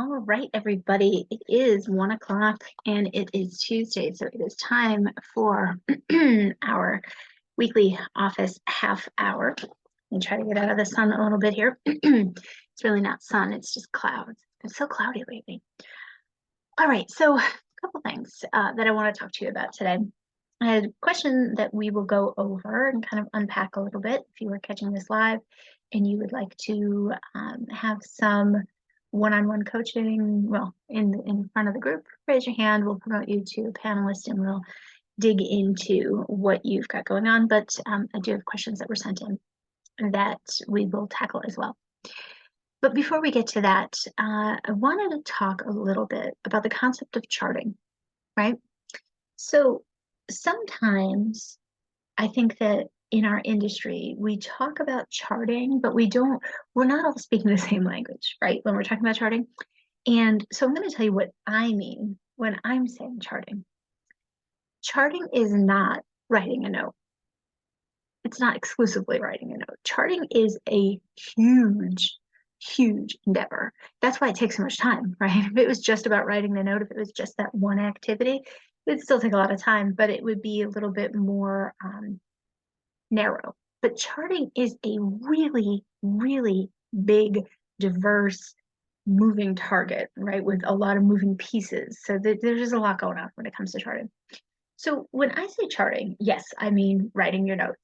All right, everybody. It is 1 o'clock and it is Tuesday, so it is time for our weekly office half hour. And try to get out of the sun a little bit here. It's really not sun, it's just clouds. It's so cloudy lately. All right, so a couple things that I want to talk to you about today. I had a question that we will go over and kind of unpack a little bit if you were catching this live and you would like to have some one-on-one coaching, well, in front of the group, raise your hand. We'll promote you to a panelist and we'll dig into what you've got going on. But I do have questions that were sent in that we will tackle as well. But before we get to that, I wanted to talk a little bit about the concept of charting, right? So sometimes I think that in our industry, we talk about charting, but we're not all speaking the same language, right? When we're talking about charting. And so I'm going to tell you what I mean when I'm saying charting. Charting is not writing a note. It's not exclusively writing a note. Charting is a huge endeavor. That's why it takes so much time, right? If it was just about writing the note, if it was just that one activity, it would still take a lot of time, but it would be a little bit more narrow. But charting is a really big, diverse, moving target, right? With a lot of moving pieces. So there's just a lot going on when it comes to charting. So when I say charting, yes, I mean writing your notes.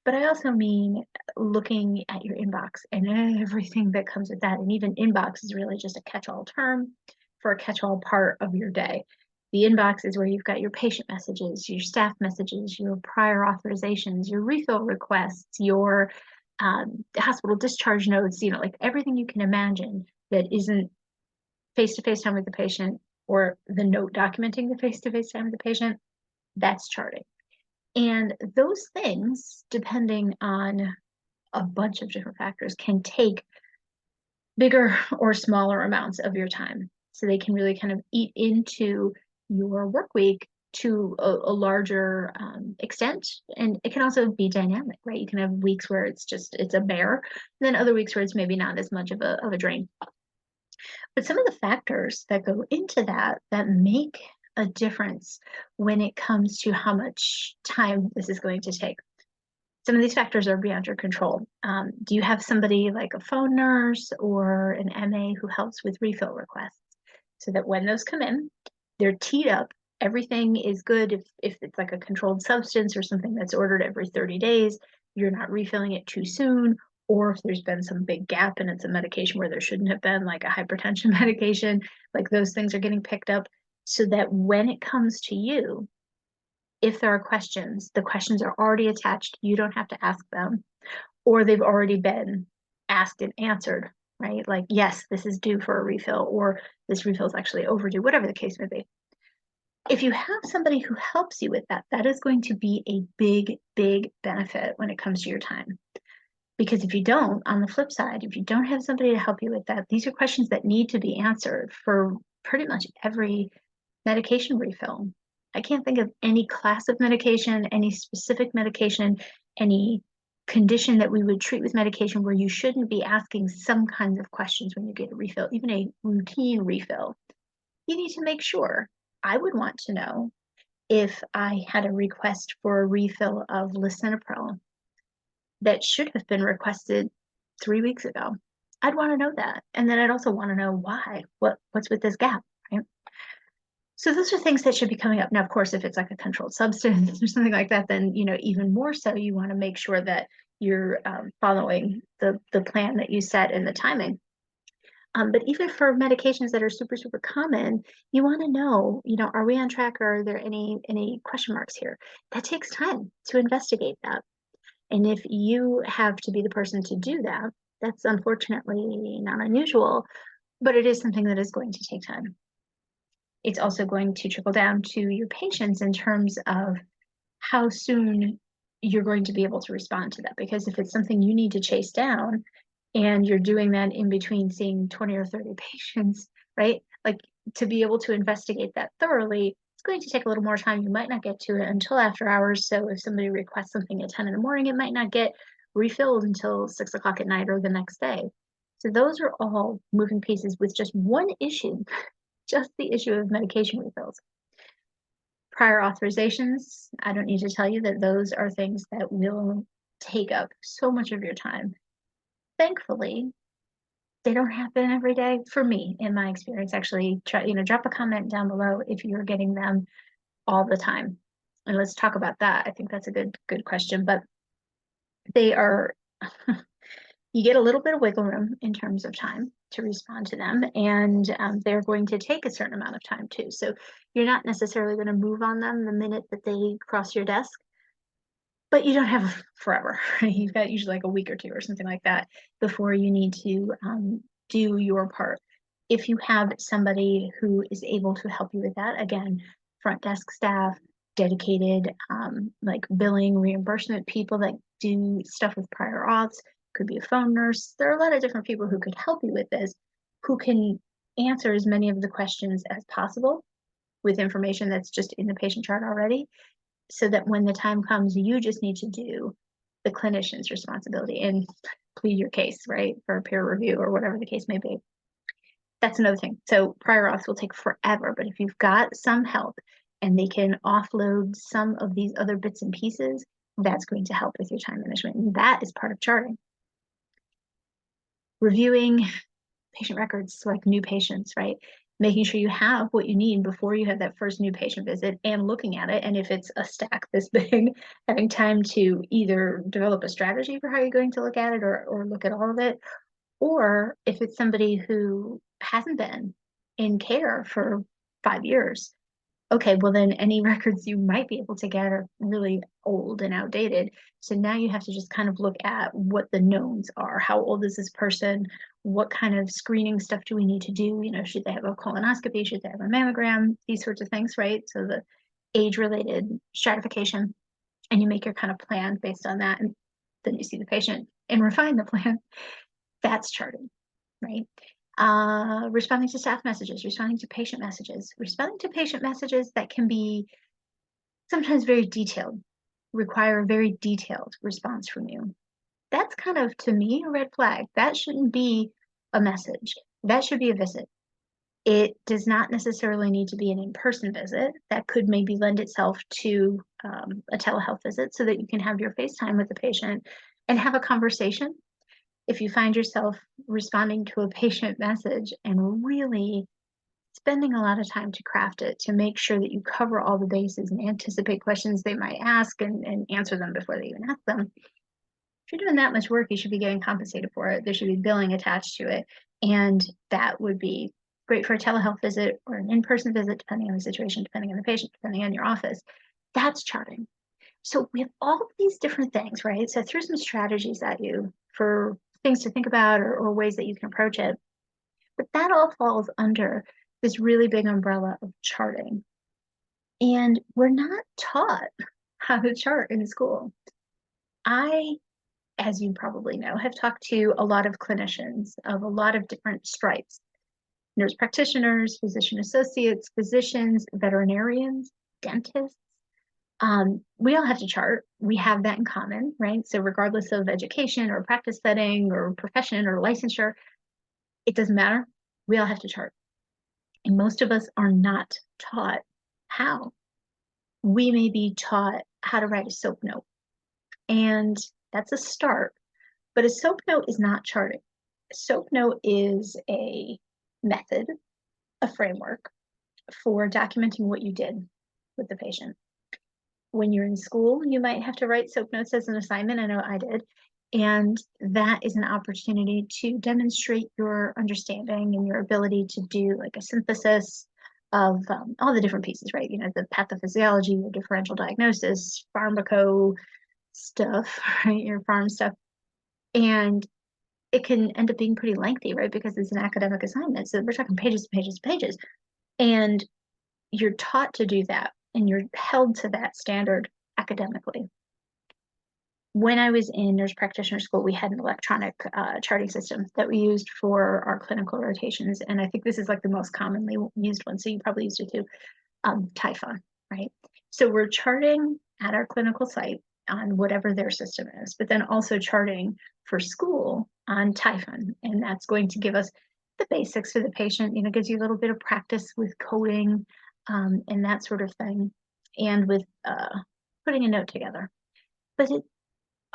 But I also mean looking at your inbox and everything that comes with that. And even inbox is really just a catch-all term for a catch-all part of your day. The inbox is where you've got your patient messages, your staff messages, your prior authorizations, your refill requests, your hospital discharge notes, like everything you can imagine that isn't face-to-face time with the patient or the note documenting the face-to-face time with the patient. That's charting. And those things, depending on a bunch of different factors, can take bigger or smaller amounts of your time. So they can really kind of eat into your work week to a larger extent. And it can also be dynamic, right? You can have weeks where it's a bear, and then other weeks where it's maybe not as much of a drain. But some of the factors that go into that make a difference when it comes to how much time this is going to take. Some of these factors are beyond your control. Do you have somebody like a phone nurse or an MA who helps with refill requests so that when those come in, they're teed up, everything is good. If it's like a controlled substance or something that's ordered every 30 days, you're not refilling it too soon, or if there's been some big gap and it's a medication where there shouldn't have been, like a hypertension medication, like those things are getting picked up so that when it comes to you, if there are questions, the questions are already attached. You don't have to ask them, or they've already been asked and answered, right? Like, yes, this is due for a refill, or this refill is actually overdue, whatever the case may be. If you have somebody who helps you with that, that is going to be a big benefit when it comes to your time. Because if you don't, on the flip side, if you don't have somebody to help you with that, these are questions that need to be answered for pretty much every medication refill. I can't think of any class of medication, any specific medication, any condition that we would treat with medication where you shouldn't be asking some kinds of questions when you get a refill, even a routine refill. You need to make sure. I would want to know if I had a request for a refill of lisinopril that should have been requested 3 weeks ago. I'd want to know that. And then I'd also want to know why. What's with this gap, right? So those are things that should be coming up. Now, of course, if it's like a controlled substance or something like that, then even more so, you want to make sure that you're following the plan that you set and the timing. But even for medications that are super common, you want to know, are we on track or are there any question marks here? That takes time to investigate that. And if you have to be the person to do that, that's unfortunately not unusual, but it is something that is going to take time. It's also going to trickle down to your patients in terms of how soon you're going to be able to respond to that. Because if it's something you need to chase down and you're doing that in between seeing 20 or 30 patients, right? Like, to be able to investigate that thoroughly, it's going to take a little more time. You might not get to it until after hours. So if somebody requests something at 10 in the morning, it might not get refilled until 6 o'clock at night or the next day. So those are all moving pieces with just one issue, just the issue of medication refills. Prior authorizations, I don't need to tell you that those are things that will take up so much of your time. Thankfully, they don't happen every day for me, in my experience. Actually, drop a comment down below if you're getting them all the time. And let's talk about that. I think that's a good question. But they are you get a little bit of wiggle room in terms of time to respond to them, and they're going to take a certain amount of time too. So you're not necessarily going to move on them the minute that they cross your desk, but you don't have forever. Right? You've got usually like a week or two or something like that before you need to do your part. If you have somebody who is able to help you with that, again, front desk staff, dedicated like billing, reimbursement people that do stuff with prior auths, could be a phone nurse. There are a lot of different people who could help you with this, who can answer as many of the questions as possible with information that's just in the patient chart already, so that when the time comes, you just need to do the clinician's responsibility and plead your case, right, for a peer review or whatever the case may be. That's another thing. So prior auths will take forever, but if you've got some help and they can offload some of these other bits and pieces, that's going to help with your time management. And that is part of charting. Reviewing patient records, like new patients, right? Making sure you have what you need before you have that first new patient visit and looking at it. And if it's a stack this big, having time to either develop a strategy for how you're going to look at it or look at all of it. Or if it's somebody who hasn't been in care for 5 years, okay, well then any records you might be able to get are really old and outdated. So now you have to just kind of look at what the knowns are. How old is this person? What kind of screening stuff do we need to do? Should they have a colonoscopy? Should they have a mammogram? These sorts of things, right? So the age-related stratification, and you make your kind of plan based on that. And then you see the patient and refine the plan. That's charting, right? Responding to staff messages, responding to patient messages, that can be sometimes very detailed, require a very detailed response from you. That's kind of, to me, a red flag. That shouldn't be a message. That should be a visit. It does not necessarily need to be an in-person visit. That could maybe lend itself to a telehealth visit so that you can have your FaceTime with the patient and have a conversation. If you find yourself responding to a patient message and really spending a lot of time to craft it, to make sure that you cover all the bases and anticipate questions they might ask and answer them before they even ask them, if you're doing that much work, you should be getting compensated for it. There should be billing attached to it. And that would be great for a telehealth visit or an in-person visit, depending on the situation, depending on the patient, depending on your office. That's charting. So we have all of these different things, right? So I threw some strategies at you for things to think about or ways that you can approach it. But that all falls under this really big umbrella of charting. And we're not taught how to chart in school. I, as you probably know, have talked to a lot of clinicians of a lot of different stripes: nurse practitioners, physician associates, physicians, veterinarians, dentists. We all have to chart. We have that in common, right? So regardless of education or practice setting or profession or licensure, it doesn't matter. We all have to chart. And most of us are not taught how. We may be taught how to write a SOAP note. And that's a start. But a SOAP note is not charting. A SOAP note is a method, a framework for documenting what you did with the patient. When you're in school, you might have to write SOAP notes as an assignment. I know I did. And that is an opportunity to demonstrate your understanding and your ability to do like a synthesis of all the different pieces, right? The pathophysiology, the differential diagnosis, pharmaco stuff, right? Your pharm stuff. And it can end up being pretty lengthy, right? Because it's an academic assignment. So we're talking pages and pages and pages. And you're taught to do that, and you're held to that standard academically. When I was in nurse practitioner school, we had an electronic charting system that we used for our clinical rotations. And I think this is like the most commonly used one. So you probably used it too, Typhon, right? So we're charting at our clinical site. on whatever their system is, but then also charting for school on Typhon. And that's going to give us the basics for the patient, gives you a little bit of practice with coding and that sort of thing, and with putting a note together. But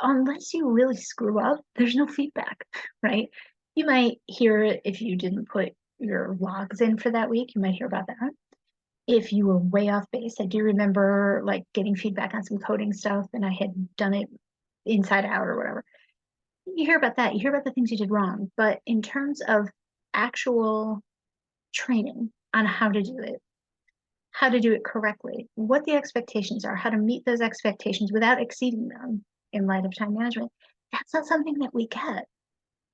unless you really screw up, there's no feedback, right? You might hear it if you didn't put your logs in for that week. You might hear about that. If you were way off base, I do remember like getting feedback on some coding stuff and I had done it inside out or whatever. You hear about that. You hear about the things you did wrong. But in terms of actual training on how to do it correctly, what the expectations are, how to meet those expectations without exceeding them in light of time management, that's not something that we get.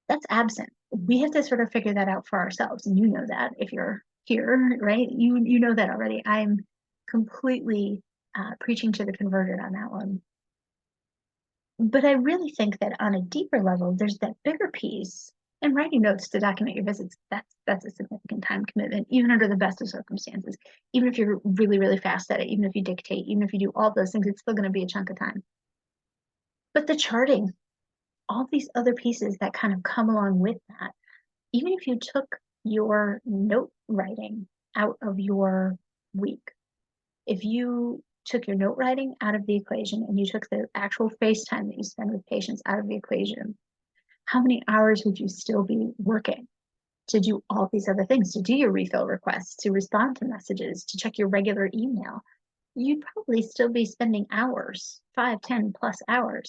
That's absent. We have to sort of figure that out for ourselves. And you know that if you're here, right? You know that already. I'm completely preaching to the converted on that one. But I really think that on a deeper level, there's that bigger piece. And writing notes to document your visits, that's a significant time commitment, even under the best of circumstances. Even if you're really, really fast at it, even if you dictate, even if you do all those things, it's still going to be a chunk of time. But the charting, all these other pieces that kind of come along with that, even if you took your note writing out of your week, if you took your note writing out of the equation and you took the actual face time that you spend with patients out of the equation, how many hours would you still be working to do all these other things, to do your refill requests, to respond to messages, to check your regular email? You'd probably still be spending hours, 5, 10 plus hours.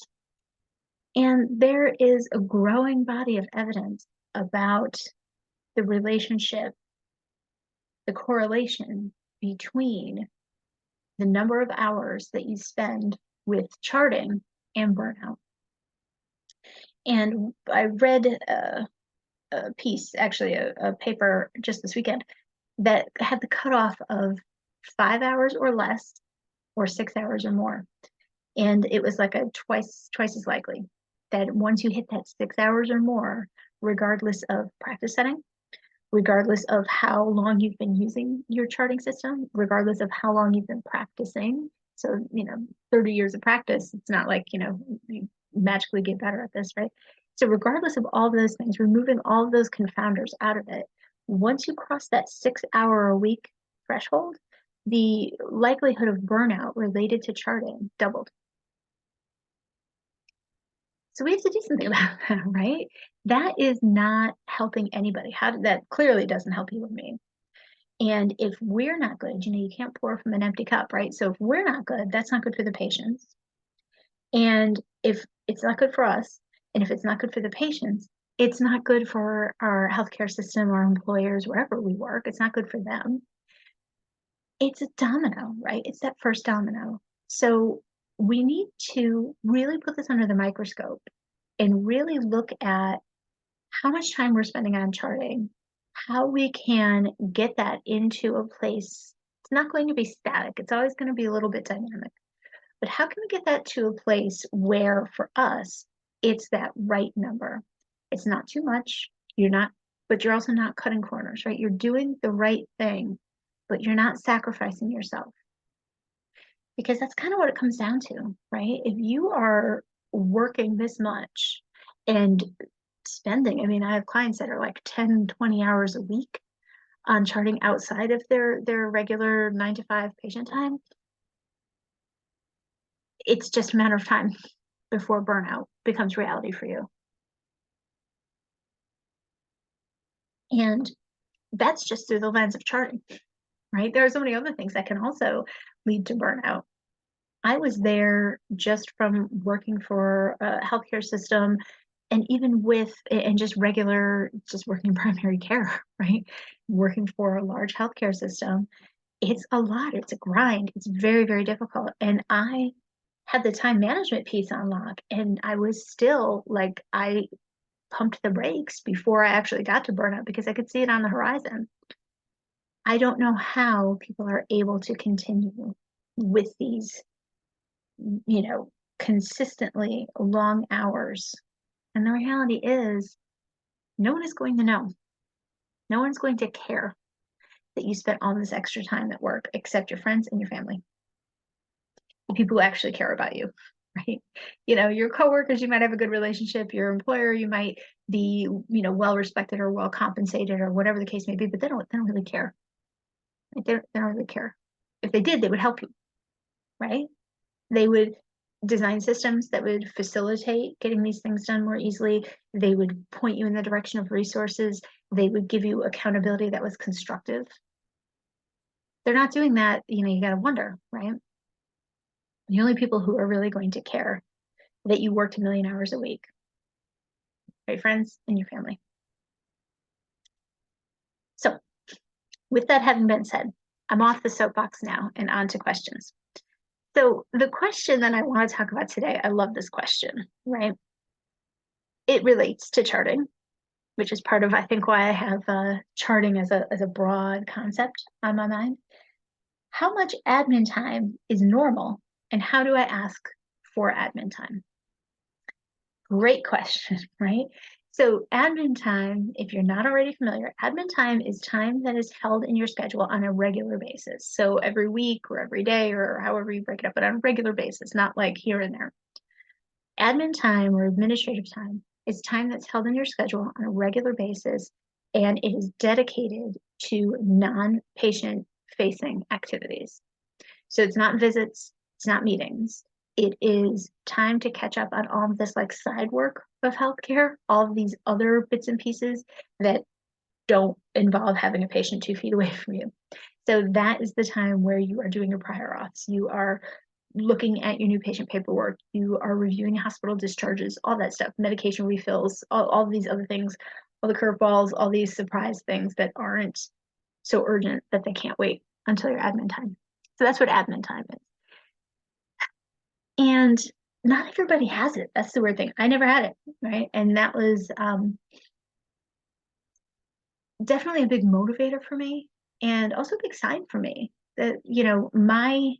And there is a growing body of evidence about the relationship, the correlation between the number of hours that you spend with charting and burnout. And I read a piece, actually a paper just this weekend, that had the cutoff of 5 hours or less or 6 hours or more. And it was like a twice as likely that once you hit that 6 hours or more, regardless of practice setting, regardless of how long you've been using your charting system, regardless of how long you've been practicing. So, 30 years of practice, it's not like, you magically get better at this, right? So regardless of all those things, removing all of those confounders out of it, once you cross that 6 hour a week threshold, the likelihood of burnout related to charting doubled. So we have to do something about that, right? That is not helping anybody. That clearly doesn't help you or me. And if we're not good, you can't pour from an empty cup, right? So if we're not good, that's not good for the patients. And if it's not good for us, and if it's not good for the patients, it's not good for our healthcare system, our employers, wherever we work. It's not good for them. It's a domino, right? It's that first domino. So we need to really put this under the microscope and really look at how much time we're spending on charting, how we can get that into a place. It's not going to be static. It's always going to be a little bit dynamic. But how can we get that to a place where for us, it's that right number? It's not too much. But you're also not cutting corners, right? You're doing the right thing, but you're not sacrificing yourself. Because that's kind of what it comes down to, right? If you are working this much and spending, I have clients that are like 10, 20 hours a week on charting outside of their regular 9 to 5 patient time. It's just a matter of time before burnout becomes reality for you. And that's just through the lens of charting, right? There are so many other things that can also lead to burnout. I was there just from working for a healthcare system and even just working in primary care, right? Working for a large healthcare system. It's a lot. It's a grind. It's very, very difficult. And I had the time management piece on lock and I was still like, I pumped the brakes before I actually got to burnout because I could see it on the horizon. I don't know how people are able to continue with these, consistently long hours. And the reality is, no one is going to know. No one's going to care that you spent all this extra time at work except your friends and your family, the people who actually care about you. right? You know, your coworkers, you might have a good relationship, your employer, you might be, you know, well respected or well compensated or whatever the case may be, but they don't really care. Like, they don't really care. If they did, they would help you, right? They would design systems that would facilitate getting these things done more easily. They would point you in the direction of resources. They would give you accountability that was constructive. They're not doing that, you know, you got to wonder, right? The only people who are really going to care that you worked 1,000,000 hours a week, right, friends and your family. So, with that having been said, I'm off the soapbox now and on to questions. So, the question that I want to talk about today, I love this question, right? It relates to charting, which is part of, I think, why I have charting as a broad concept on my mind. How much admin time is normal, and how do I ask for admin time? Great question, right? So admin time, if you're not already familiar, admin time is time that is held in your schedule on a regular basis. So every week or every day or however you break it up, but on a regular basis, not like here and there. Admin time or administrative time is time that's held in your schedule on a regular basis, and it is dedicated to non-patient facing activities. So it's not visits, it's not meetings. It is time to catch up on all of this like side work of healthcare, all of these other bits and pieces that don't involve having a patient 2 feet away from you. So that is the time where you are doing your prior auths. You are looking at your new patient paperwork. You are reviewing hospital discharges, all that stuff, medication refills, all these other things, all the curveballs, all these surprise things that aren't so urgent that they can't wait until your admin time. So that's what admin time is. And not everybody has it. That's the weird thing. I never had it, right? And that was definitely a big motivator for me and also a big sign for me that, you know, my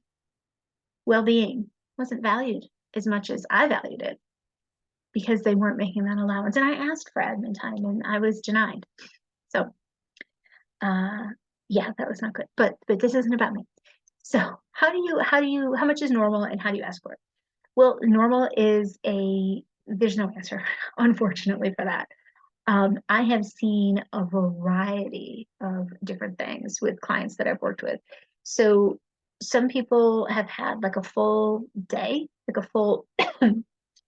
well-being wasn't valued as much as I valued it because they weren't making that allowance. And I asked for admin time and I was denied. So yeah, that was not good. But this isn't about me. So how much is normal and how do you ask for it? Well, normal is there's no answer, unfortunately, for that. I have seen a variety of different things with clients that I've worked with. So some people have had like a full day, like a full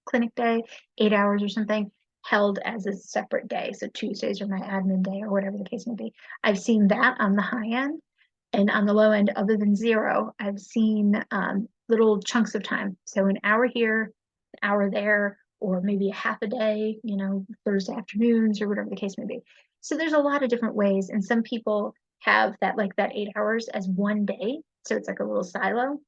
clinic day, 8 hours or something, held as a separate day. So Tuesdays are my admin day or whatever the case may be. I've seen that on the high end. And on the low end, other than 0, I've seen little chunks of time. So an hour here, an hour there, or maybe a half a day, you know, Thursday afternoons or whatever the case may be. So there's a lot of different ways. And some people have that, like that 8 hours as one day. So it's like a little silo.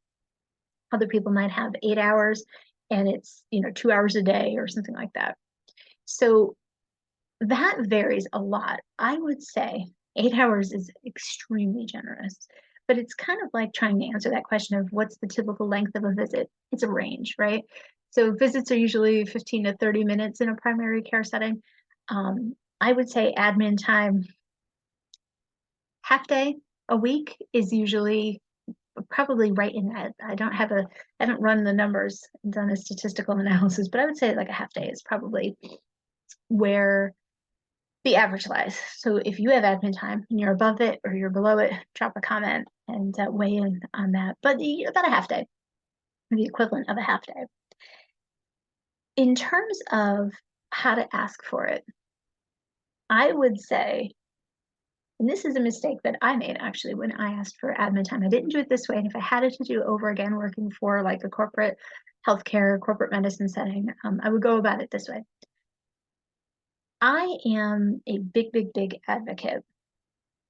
Other people might have 8 hours and it's, you know, 2 hours a day or something like that. So that varies a lot. I would say 8 hours is extremely generous, but it's kind of like trying to answer that question of what's the typical length of a visit. It's a range, right? So visits are usually 15 to 30 minutes in a primary care setting. I would say admin time, half day a week is usually probably right in that. I haven't run the numbers, done a statistical analysis, but I would say like a half day is probably where the average lies. So if you have admin time and you're above it or you're below it, drop a comment and weigh in on that. But about a half day, the equivalent of a half day. In terms of how to ask for it, I would say, and this is a mistake that I made actually when I asked for admin time. I didn't do it this way. And if I had it to do over again, working for like a corporate healthcare, corporate medicine setting, I would go about it this way. I am a big, big, big advocate,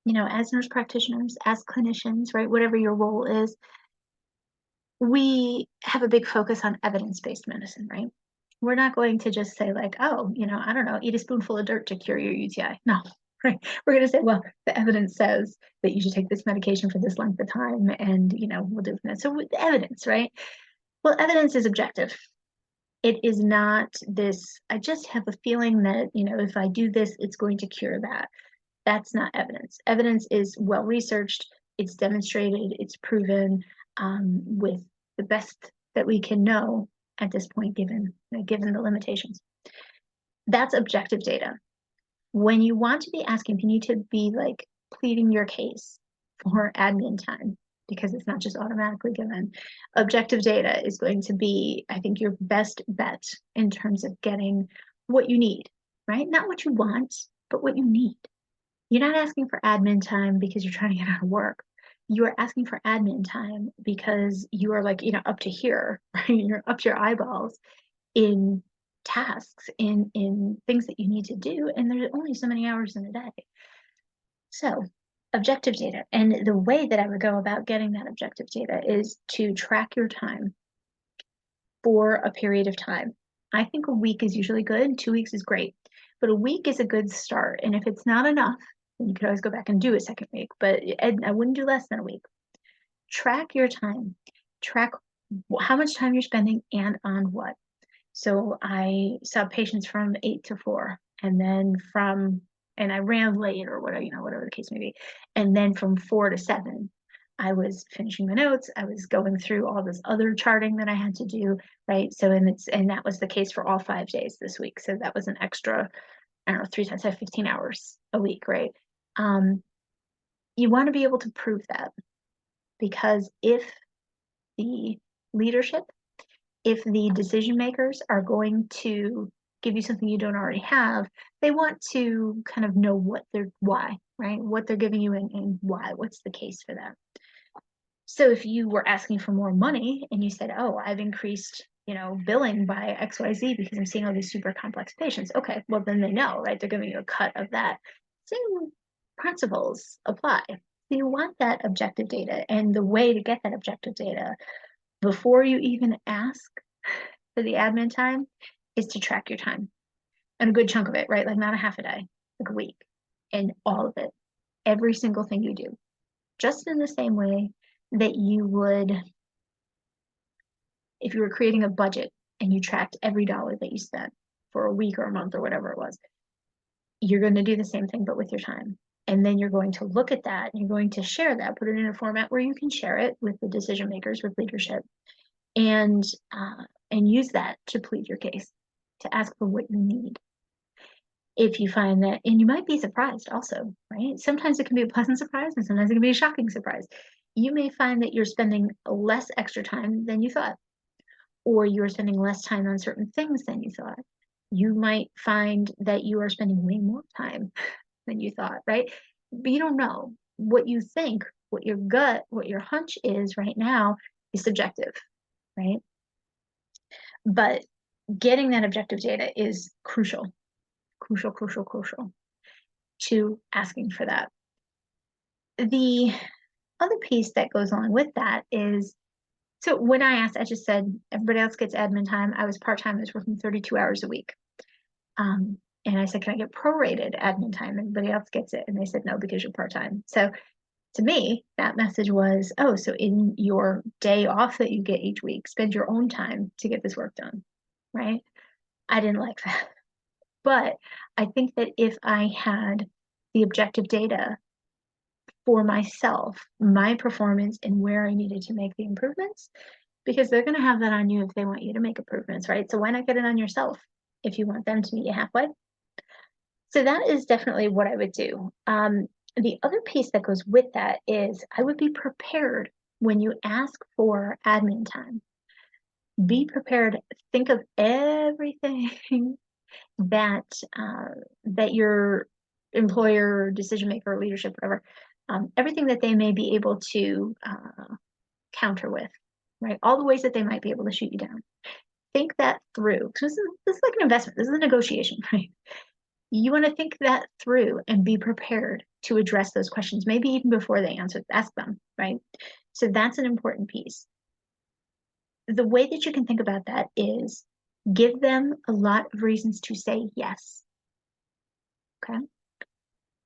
you know, as nurse practitioners, as clinicians, right? Whatever your role is, we have a big focus on evidence-based medicine, right? We're not going to just say like, oh, you know, I don't know, eat a spoonful of dirt to cure your UTI. No, right? We're going to say, well, the evidence says that you should take this medication for this length of time and, you know, we'll do it from that. So with evidence, right? Well, evidence is objective. It is not this, I just have a feeling that, you know, if I do this, it's going to cure that. That's not evidence. Evidence is well researched, it's demonstrated, it's proven with the best that we can know at this point, given the limitations. That's objective data. When you want to be asking, you need to be like pleading your case for admin time, because it's not just automatically given. Objective data is going to be, I think, your best bet in terms of getting what you need, right? Not what you want, but what you need. You're not asking for admin time because you're trying to get out of work. You are asking for admin time because you are like, up to here, right? You're up to your eyeballs in tasks, in things that you need to do, and there's only so many hours in a day. So objective data, and the way that I would go about getting that objective data is to track your time for a period of time. I think a week is usually good, 2 weeks is great, but a week is a good start. And if it's not enough, then you could always go back and do a second week, but I wouldn't do less than a week. Track your time, track how much time you're spending and on what. So I saw patients from 8 to 4, and then and I ran late or whatever the case may be. And then from 4 to 7, I was finishing my notes. I was going through all this other charting that I had to do, right? So, and that was the case for all 5 days this week. So that was an extra, I don't know, 3 times 15 hours a week, right? You want to be able to prove that, because if the leadership, if the decision makers are going to give you something you don't already have, they want to kind of know why, right? What they're giving you and why, what's the case for that. So if you were asking for more money and you said, oh, I've increased, billing by XYZ because I'm seeing all these super complex patients. Okay, well then they know, right? They're giving you a cut of that. Same principles apply. So you want that objective data, and the way to get that objective data before you even ask for the admin time is to track your time, and a good chunk of it, right? Like not a half a day, like a week, and all of it, every single thing you do, just in the same way that you would if you were creating a budget and you tracked every dollar that you spent for a week or a month or whatever it was. You're going to do the same thing, but with your time. And then you're going to look at that, and you're going to share that, put it in a format where you can share it with the decision makers, with leadership, and use that to plead your case, to ask for what you need. If you find that, and you might be surprised also, right? Sometimes it can be a pleasant surprise, and sometimes it can be a shocking surprise. You may find that you're spending less extra time than you thought, or you're spending less time on certain things than you thought. You might find that you are spending way more time than you thought, right? But you don't know. What you think, what your gut, what your hunch is right now is subjective, right? But getting that objective data is crucial to asking for that. The other piece that goes along with that is, so when I asked, I just said, everybody else gets admin time. I was part-time, I was working 32 hours a week. And I said, can I get prorated admin time? Everybody else gets it. And they said, no, because you're part-time. So to me, that message was, oh, so in your day off that you get each week, spend your own time to get this work done, right? I didn't like that. But I think that if I had the objective data for myself, my performance, and where I needed to make the improvements, because they're going to have that on you if they want you to make improvements, right? So why not get it on yourself if you want them to meet you halfway? So that is definitely what I would do. The other piece that goes with that is I would be prepared when you ask for admin time. Be prepared. Think of everything that that your employer, decision maker, leadership, whatever, everything that they may be able to counter with, right? All the ways that they might be able to shoot you down. Think that through. This is like an investment. This is a negotiation, right? You want to think that through and be prepared to address those questions, maybe even before they ask them, right? So that's an important piece. The way that you can think about that is give them a lot of reasons to say yes. Okay.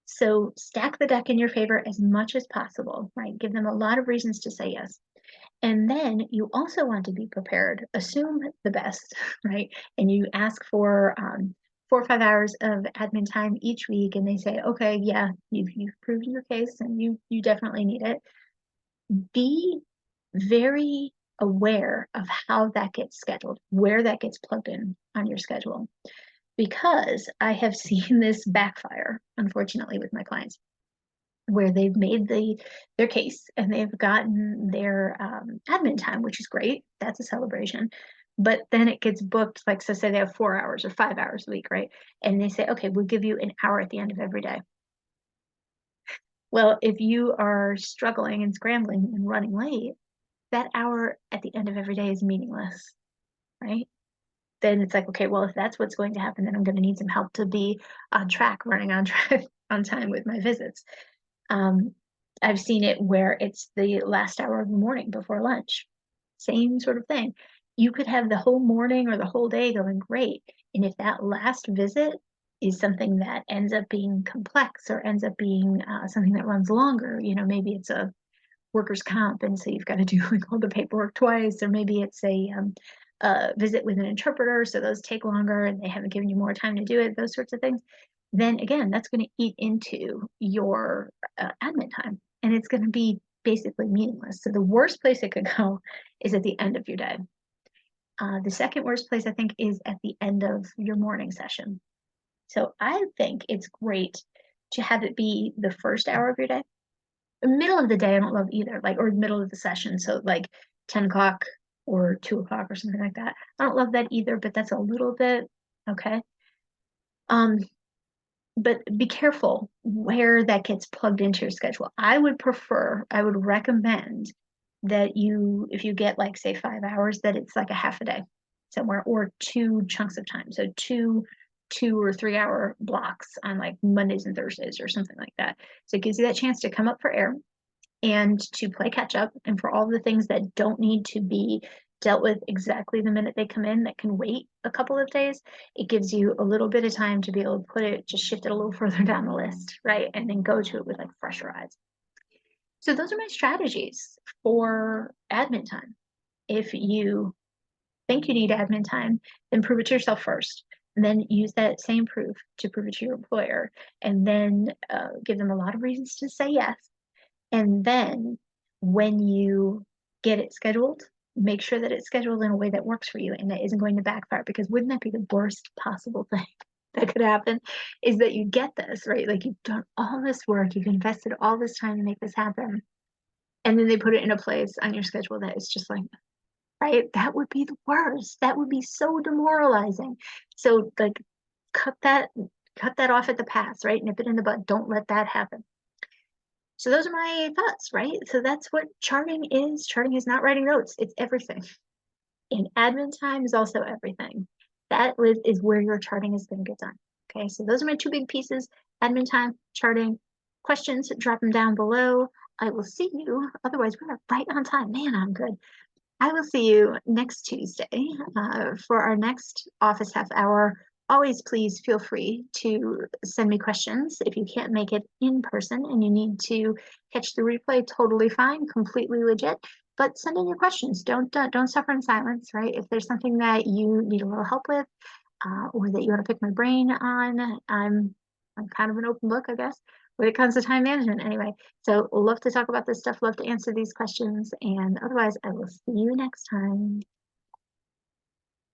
So stack the deck in your favor as much as possible, right? Give them a lot of reasons to say yes. And then you also want to be prepared, assume the best, right? And you ask for 4 or 5 hours of admin time each week, and they say, okay, yeah, you've proven your case and you definitely need it. Be very aware of how that gets scheduled, where that gets plugged in on your schedule. Because I have seen this backfire, unfortunately, with my clients, where they've made their case and they've gotten their admin time, which is great. That's a celebration. But then it gets booked, like, so say they have 4 hours or 5 hours a week, right? And they say, okay, we'll give you an hour at the end of every day. Well, if you are struggling and scrambling and running late, that hour at the end of every day is meaningless, right? Then it's like, okay, well, if that's what's going to happen, then I'm going to need some help to be on track, running on track on time with my visits. Um, I've seen it where it's the last hour of the morning before lunch. Same sort of thing. You could have the whole morning or the whole day going great. And if that last visit is something that ends up being complex or ends up being something that runs longer, maybe it's a workers' comp, and so you've got to do like all the paperwork twice, or maybe it's a visit with an interpreter, so those take longer and they haven't given you more time to do it, those sorts of things. Then again, that's going to eat into your admin time, and it's going to be basically meaningless. So the worst place it could go is at the end of your day. The second worst place, I think, is at the end of your morning session. So I think it's great to have it be the first hour of your day. The middle of the day, I don't love either, like, or middle of the session. So like 10 o'clock or 2 o'clock or something like that. I don't love that either, but that's a little bit okay. Um, but be careful where that gets plugged into your schedule. I would recommend that if you get like say 5 hours, that it's like a half a day somewhere or two chunks of time. So two or 3 hour blocks on like Mondays and Thursdays or something like that. So it gives you that chance to come up for air and to play catch up, and for all the things that don't need to be dealt with exactly the minute they come in, that can wait a couple of days. It gives you a little bit of time to be able to just shift it a little further down the list, right? And then go to it with like fresher eyes. So those are my strategies for admin time. If you think you need admin time, then prove it to yourself first. And then use that same proof to prove it to your employer, and then give them a lot of reasons to say yes. And then when you get it scheduled, make sure that it's scheduled in a way that works for you and that isn't going to backfire. Because wouldn't that be the worst possible thing that could happen? Is that you get this, right? Like, you've done all this work, you've invested all this time to make this happen. And then they put it in a place on your schedule that is just like, right? That would be the worst. That would be so demoralizing. So like cut that off at the pass, right? Nip it in the bud. Don't let that happen. So those are my thoughts, right? So that's what charting is. Charting is not writing notes, it's everything. And admin time is also everything. That is where your charting is going to get done. Okay, so those are my two big pieces: admin time, charting. Questions, drop them down below. I will see you. Otherwise, we're right on time. Man, I'm good. I will see you next Tuesday for our next office half hour. Always please feel free to send me questions. If you can't make it in person and you need to catch the replay, totally fine, completely legit. But send in your questions. Don't suffer in silence, right? If there's something that you need a little help with, or that you want to pick my brain on, I'm kind of an open book, I guess, when it comes to time management anyway. So love to talk about this stuff, love to answer these questions, and otherwise I will see you next time.